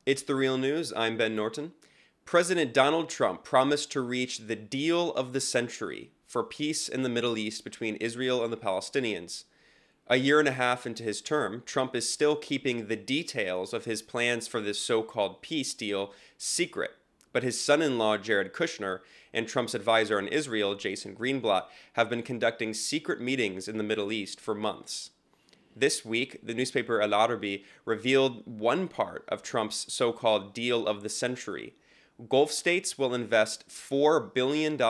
It's the real news. I'm Ben Norton. President Donald Trump promised to reach the deal of the century for peace in the Middle East between Israel and the Palestinians. A year and a half into his term, Trump is still keeping the details of his plans for this so-called peace deal secret. But his son-in-law, Jared Kushner, and Trump's advisor on Israel, Jason Greenblatt, have been conducting secret meetings in the Middle East for months. This week, the newspaper El-Arabi revealed one part of Trump's so-called deal of the century. Gulf states will invest $4 billion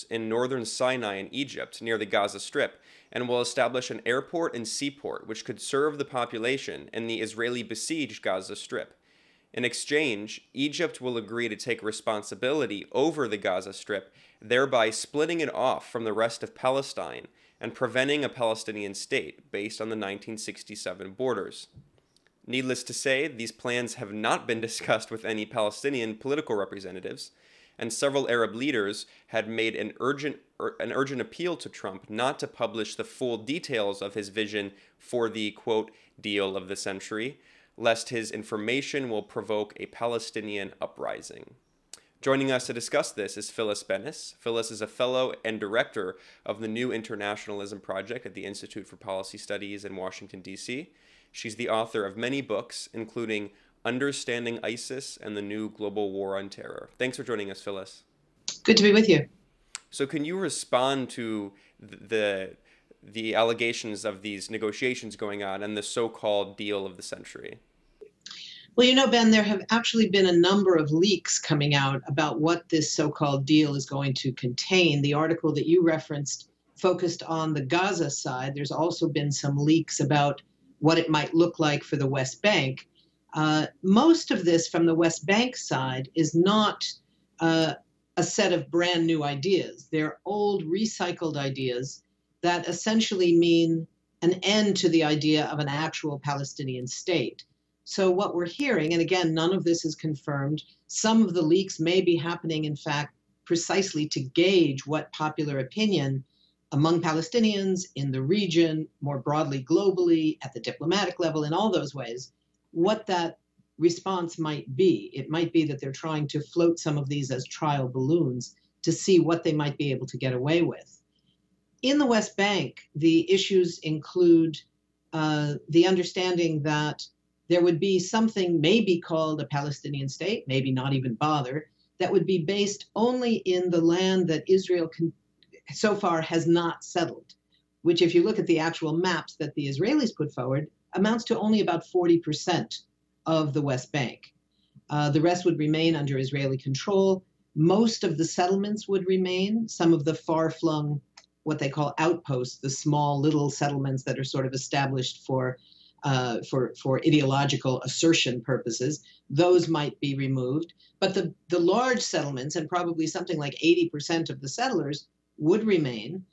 in northern Sinai in Egypt, near the Gaza Strip, and will establish an airport and seaport which could serve the population in the Israeli-besieged Gaza Strip. In exchange, Egypt will agree to take responsibility over the Gaza Strip, thereby splitting it off from the rest of Palestine and preventing a Palestinian state based on the 1967 borders. Needless to say, these plans have not been discussed with any Palestinian political representatives, and several Arab leaders had made an urgent appeal to Trump not to publish the full details of his vision for the, quote, deal of the century, lest his information will provoke a Palestinian uprising. Joining us to discuss this is Phyllis Bennis. Phyllis is a fellow and director of the New Internationalism Project at the Institute for Policy Studies in Washington, D.C. She's the author of many books, including Understanding ISIS and the New Global War on Terror. Thanks for joining us, Phyllis. Good to be with you. So can you respond to the allegations of these negotiations going on and the so-called deal of the century? Well, you know, Ben, there have actually been a number of leaks coming out about what this so-called deal is going to contain. The article that you referenced focused on the Gaza side. There's also been some leaks about what it might look like for the West Bank. Most of this from the West Bank side is not a set of brand new ideas. They're old, recycled ideas that essentially mean an end to the idea of an actual Palestinian state. So what we're hearing, and again, none of this is confirmed, some of the leaks may be happening, in fact, precisely to gauge what popular opinion among Palestinians in the region, more broadly globally, at the diplomatic level, in all those ways, what that response might be. It might be that they're trying to float some of these as trial balloons to see what they might be able to get away with. In the West Bank, the issues include the understanding that there would be something maybe called a Palestinian state, maybe not even bother, that would be based only in the land that Israel so far has not settled, which if you look at the actual maps that the Israelis put forward, amounts to only about 40% of the West Bank. The rest would remain under Israeli control. Most of the settlements would remain. Some of the far-flung, what they call outposts, the small little settlements that are sort of established for ideological assertion purposes, those might be removed. But the large settlements, and probably something like 80% of the settlers, would remain.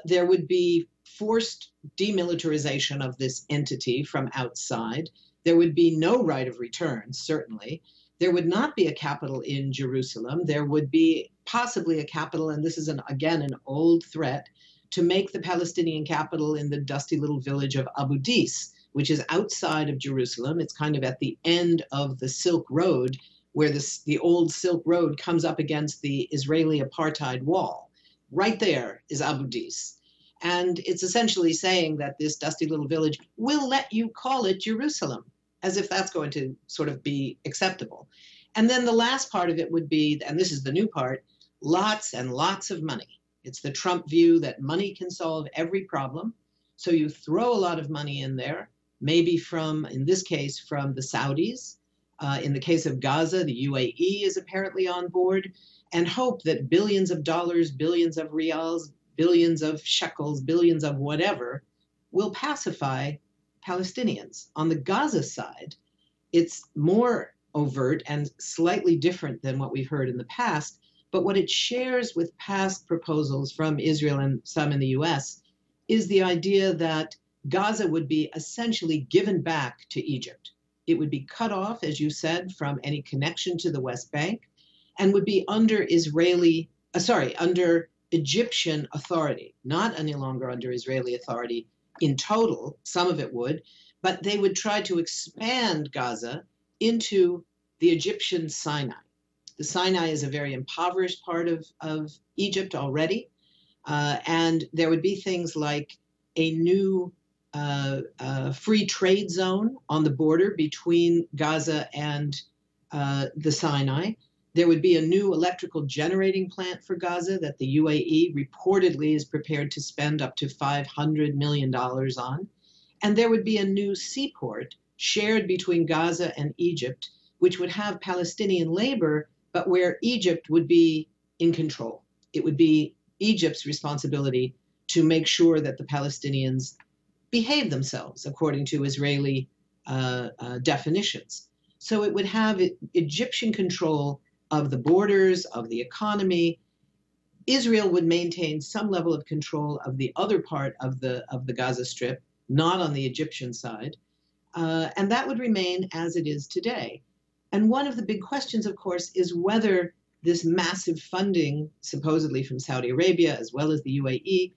There would be forced demilitarization of this entity from outside. There would be no right of return, certainly. There would not be a capital in Jerusalem. There would be possibly a capital, and this is, again, an old threat, to make the Palestinian capital in the dusty little village of Abu Dis, which is outside of Jerusalem. It's kind of at the end of the Silk Road, where the old Silk Road comes up against the Israeli apartheid wall. Right there is Abu Dis. And it's essentially saying that this dusty little village will let you call it Jerusalem, as if that's going to sort of be acceptable. And then the last part of it would be, and this is the new part, lots and lots of money. It's the Trump view that money can solve every problem. So you throw a lot of money in there, maybe from, in this case, from the Saudis. In the case of Gaza, the UAE is apparently on board, and hope that billions of dollars, billions of riyals, billions of shekels, billions of whatever will pacify Palestinians. On the Gaza side, it's more overt and slightly different than what we've heard in the past, but what it shares with past proposals from Israel and some in the US is the idea that Gaza would be essentially given back to Egypt. It would be cut off, as you said, from any connection to the West Bank and would be under under Egyptian authority, not any longer under Israeli authority in total. Some of it would, but they would try to expand Gaza into the Egyptian Sinai. The Sinai is a very impoverished part of Egypt already. And there would be things like a new free trade zone on the border between Gaza and the Sinai. There would be a new electrical generating plant for Gaza that the UAE reportedly is prepared to spend up to $500 million on. And there would be a new seaport shared between Gaza and Egypt, which would have Palestinian labor, but where Egypt would be in control. It would be Egypt's responsibility to make sure that the Palestinians behave themselves according to Israeli definitions. So it would have Egyptian control of the borders, of the economy. Israel would maintain some level of control of the other part of the Gaza Strip, not on the Egyptian side. And that would remain as it is today. And one of the big questions, of course, is whether this massive funding, supposedly from Saudi Arabia as well as the UAE,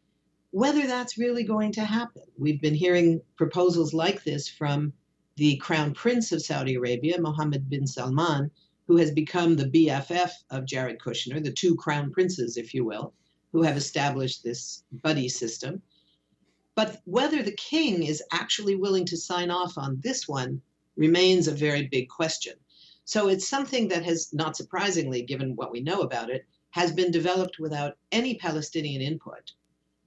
whether that's really going to happen. We've been hearing proposals like this from the Crown Prince of Saudi Arabia, Mohammed bin Salman, who has become the BFF of Jared Kushner, the two crown princes, if you will, who have established this buddy system. But whether the king is actually willing to sign off on this one remains a very big question. So it's something that has, not surprisingly, given what we know about it, has been developed without any Palestinian input.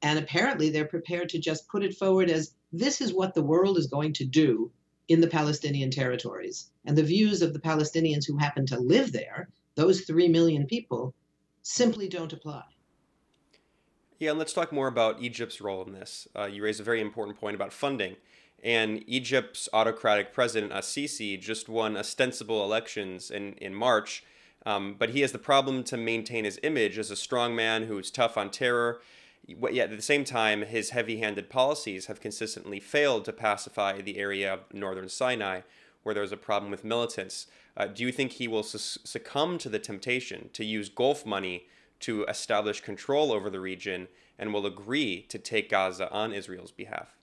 And apparently they're prepared to just put it forward as this is what the world is going to do in the Palestinian territories. And the views of the Palestinians who happen to live there, those 3 million people, simply don't apply. Yeah, and let's talk more about Egypt's role in this. You raised a very important point about funding. And Egypt's autocratic president, el-Sisi, just won ostensible elections in March. But he has the problem to maintain his image as a strong man who is tough on terror. Yet at the same time, his heavy-handed policies have consistently failed to pacify the area of northern Sinai, where there's a problem with militants. Do you think he will succumb to the temptation to use Gulf money to establish control over the region and will agree to take Gaza on Israel's behalf?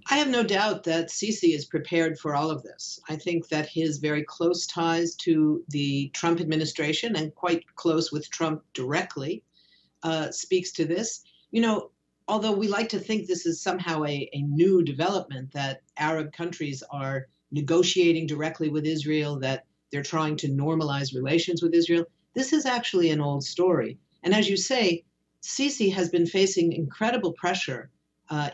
I have no doubt that Sisi is prepared for all of this. I think that his very close ties to the Trump administration and quite close with Trump directly speaks to this. You know, although we like to think this is somehow a new development, that Arab countries are negotiating directly with Israel, that they're trying to normalize relations with Israel, this is actually an old story. And as you say, Sisi has been facing incredible pressure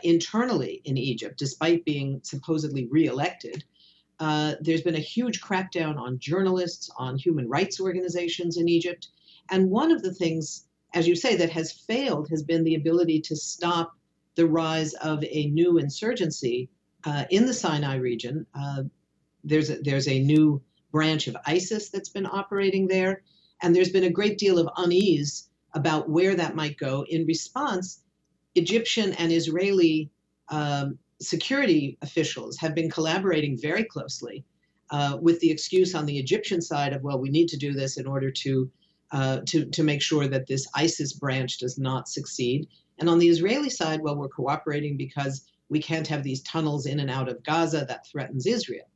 internally in Egypt, despite being supposedly reelected. There's been a huge crackdown on journalists, on human rights organizations in Egypt. And one of the things, as you say, that has failed has been the ability to stop the rise of a new insurgency in the Sinai region. There's a new branch of ISIS that's been operating there. And there's been a great deal of unease about where that might go. In response, Egyptian and Israeli security officials have been collaborating very closely with the excuse on the Egyptian side of, well, we need to do this in order to make sure that this ISIS branch does not succeed. And on the Israeli side, well, we're cooperating because we can't have these tunnels in and out of Gaza that threatens Israel.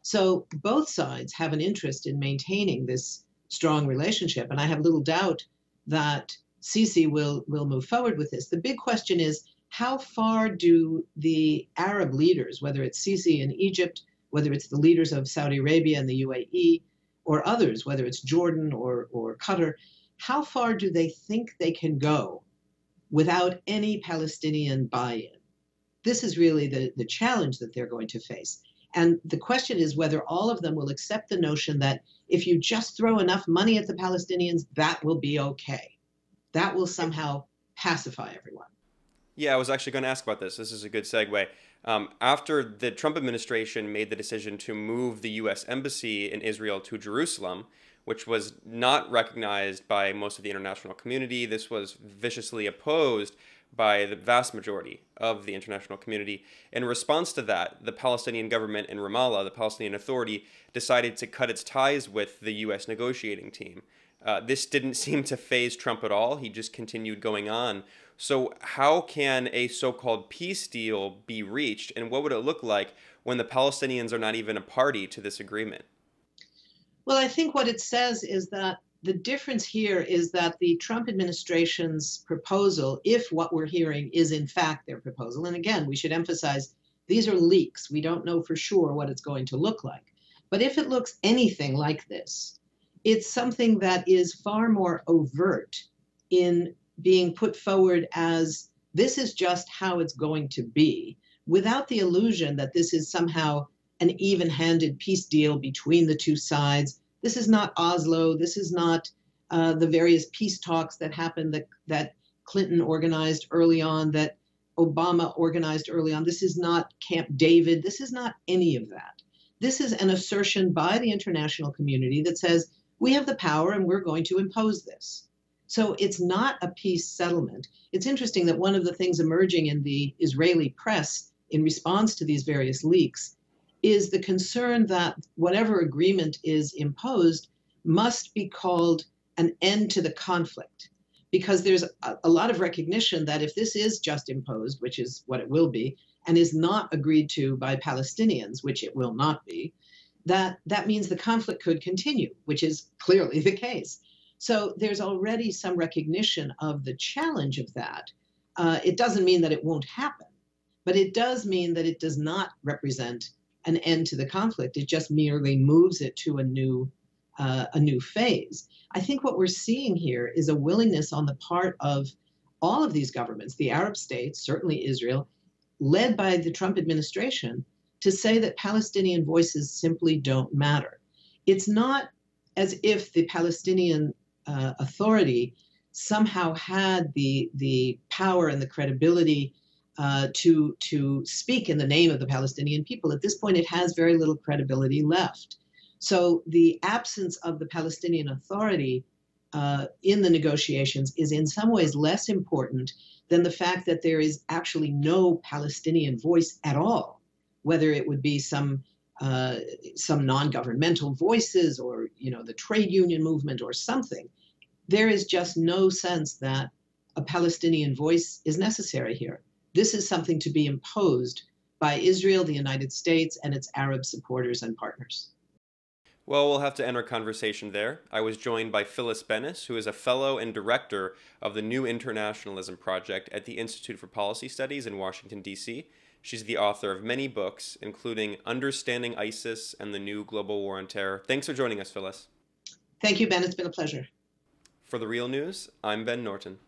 So both sides have an interest in maintaining this strong relationship. And I have little doubt that Sisi will move forward with this. The big question is, how far do the Arab leaders, whether it's Sisi in Egypt, whether it's the leaders of Saudi Arabia and the UAE, or others, whether it's Jordan or Qatar, how far do they think they can go without any Palestinian buy-in? This is really the challenge that they're going to face. And the question is whether all of them will accept the notion that if you just throw enough money at the Palestinians, that will be okay. That will somehow pacify everyone. Yeah, I was actually going to ask about this. This is a good segue. After the Trump administration made the decision to move the U.S. embassy in Israel to Jerusalem, which was not recognized by most of the international community, this was viciously opposed by the vast majority of the international community. In response to that, the Palestinian government in Ramallah, the Palestinian Authority, decided to cut its ties with the U.S. negotiating team. This didn't seem to faze Trump at all. He just continued going on So how can a so-called peace deal be reached, and what would it look like when the Palestinians are not even a party to this agreement? Well, I think what it says is that the difference here is that the Trump administration's proposal, if what we're hearing is in fact their proposal, and again, we should emphasize these are leaks. We don't know for sure what it's going to look like. But if it looks anything like this, it's something that is far more overt in being put forward as this is just how it's going to be, without the illusion that this is somehow an even-handed peace deal between the two sides. This is not Oslo. This is not the various peace talks that happened that Clinton organized early on, that Obama organized early on. This is not Camp David. This is not any of that. This is an assertion by the international community that says, we have the power and we're going to impose this. So it's not a peace settlement. It's interesting that one of the things emerging in the Israeli press in response to these various leaks is the concern that whatever agreement is imposed must be called an end to the conflict. Because there's a lot of recognition that if this is just imposed, which is what it will be, and is not agreed to by Palestinians, which it will not be, that means the conflict could continue, which is clearly the case. So there's already some recognition of the challenge of that. It doesn't mean that it won't happen, but it does mean that it does not represent an end to the conflict. It just merely moves it to a new phase. I think what we're seeing here is a willingness on the part of all of these governments, the Arab states, certainly Israel, led by the Trump administration, to say that Palestinian voices simply don't matter. It's not as if the Palestinian Authority somehow had the power and the credibility to speak in the name of the Palestinian people. At this point, it has very little credibility left. So the absence of the Palestinian Authority in the negotiations is in some ways less important than the fact that there is actually no Palestinian voice at all, whether it would be some non-governmental voices or the trade union movement or something. There is just no sense that a Palestinian voice is necessary here. This is something to be imposed by Israel, the United States, and its Arab supporters and partners. Well, we'll have to end our conversation there. I was joined by Phyllis Bennis, who is a fellow and director of the New Internationalism Project at the Institute for Policy Studies in Washington, D.C. She's the author of many books, including Understanding ISIS and the New Global War on Terror. Thanks for joining us, Phyllis. Thank you, Ben. It's been a pleasure. For The Real News, I'm Ben Norton.